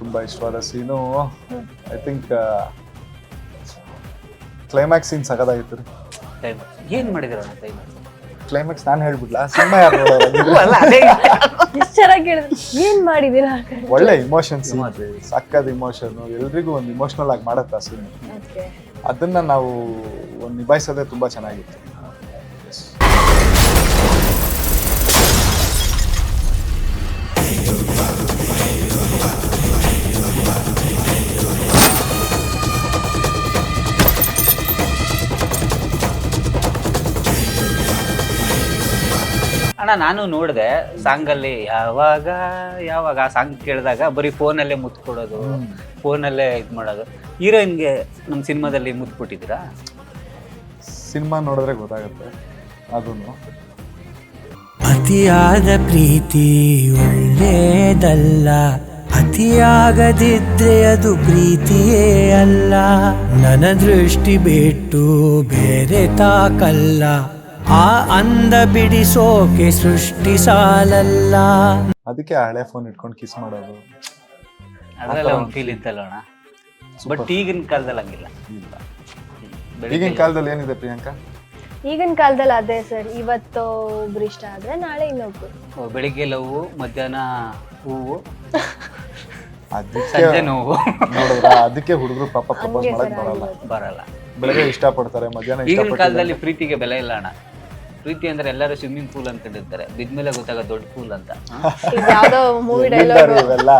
ತುಂಬ ಇಷ್ಟವಾದ ಸೀನು I think climax scene ಸಗದಾಗಿತ್ತು ರೀ. ಏನ್ ಮಾಡಿದಿರ ಕ್ಲೈಮ್ಯಾಕ್ಸ್ ನಾನು ಹೇಳ್ಬಿಡ್ಲಾ, ಸಿನಿಮಾ ಯಾರು ನೋಡೋರು? ಎಷ್ಟು ಚೆನ್ನಾಗಿ ಹೇಳಿದ್ರು. ಏನ್ ಮಾಡಿದೀರಾ? ಒಳ್ಳೆ ಇಮೋಷನ್ ಸೀನ್ ರೀ, ಸಕ್ಕದ ಇಮೋಷನ್, ಎಲ್ರಿಗೂ ಒಂದು ಇಮೋಷನಲ್ ಆಗಿ ಮಾಡತ್ತೆ ಆ ಸೀನ್. ಅದನ್ನ ನಾವು ನಿಭಾಯಿಸೋದೇ ತುಂಬಾ ಚೆನ್ನಾಗಿತ್ತು. ಅಣ್ಣ ನಾನು ನೋಡಿದೆ ಸಾಂಗಲ್ಲಿ ಯಾವಾಗ ಯಾವಾಗ ಆ ಸಾಂಗ್ ಕೇಳಿದಾಗ ಬರೀ ಫೋನಲ್ಲೇ ಮುತ್ತು ಕೊಡೋದು, ಫೋನಲ್ಲೇ ಇದು ಮಾಡೋದು. ಹೀರೋಯಿನ್ಗೆ ನಮ್ಮ ಸಿನಿಮಾದಲ್ಲಿ ಮುತ್ತು ಕೊಟ್ಟಿದ್ದೀರಾ? ಸಿನಿಮಾ ನೋಡಿದ್ರೆ ಗೊತ್ತಾಗುತ್ತೆ ಅದನ್ನು. ಅತಿಯಾದ ಪ್ರೀತಿ ಒಳ್ಳೆಯದಲ್ಲ, ಅತಿಯಾಗದಿದ್ರೆ ಅದು ಪ್ರೀತಿಯೇ ಅಲ್ಲ. ನನ್ನ ದೃಷ್ಟಿ ಬಿಟ್ಟು ಬೇರೆ ತಾಕಲ್ಲ, ಆ ಅಂದ ಬಿಡಿಸೋಕೆ ಸೃಷ್ಟಿ ಸಾಲಲ್ಲ. ಅದಕ್ಕೆ ಹಳೆ ಫೋನ್ ಇಟ್ಕೊಂಡು ಕಿಸ್ ಮಾಡೋದು ಅದೆಲ್ಲ ಒಂದು ಫೀಲ್ ಇತ್ತಲ್ಲ ಅಣ್ಣ. ಬಟ್ ಈಗಿನ ಕಾಲದಲ್ಲಿ ಹಂಗಿಲ್ಲ. ಇಲ್ಲ. ಈಗಿನ ಕಾಲದಲ್ಲಿ ಏನಿದೆ ಪ್ರಿಯಾಂಕಾ? ಈಗಿನ ಕಾಲದಲ್ಲಿ ಅದೇ ಸರ್, ಇವತ್ತು ಒಬ್ರು ಇಷ್ಟ ಆದ್ರೆ ನಾಳೆ ಇನ್ನೊಬ್ರು. ಬೆಳಿಗ್ಗೆ ಲವ್, ಮಧ್ಯಾಹ್ನ ಹೂವು, ಅದಕ್ಕೆ ಸಂಜೆ ನೋವು. ನೋಡಿದ್ರ ಅದಕ್ಕೆ ಹುಡುಗರು ಪಾಪ ಪ್ರಪೋಸ್ ಮಾಡಕ್ ಬರಲ್ಲ. ಬೆಳಗ್ಗೆ ಇಷ್ಟಪಡ್ತಾರೆ, ಮಧ್ಯಾಹ್ನ ಈಗಿನ ಇಷ್ಟಪಡ್ತಾರೆ. ಕಾಲದಲ್ಲಿ ಪ್ರೀತಿಗೆ ಬೆಲೆ ಇಲ್ಲ ಅಣ್ಣ. ಪ್ರೀತಿ ಅಂದ್ರೆ ಎಲ್ಲರೂ ಸ್ವಿಮ್ಮಿಂಗ್ ಪೂಲ್ ಅನ್ಕೊಂಡಿರ್ತಾರೆ, ಬಿದ್ಮೇಲೆ ಗೊತ್ತಾಗ ದೊಡ್ಡ ಪೂಲ್ ಅಂತ. ಯಾವ್ದೋ ಮೂವಿ ಎಲ್ಲಿದ್ದಾರೆ ಡೈಲಾಗ್ ಇವೆಲ್ಲ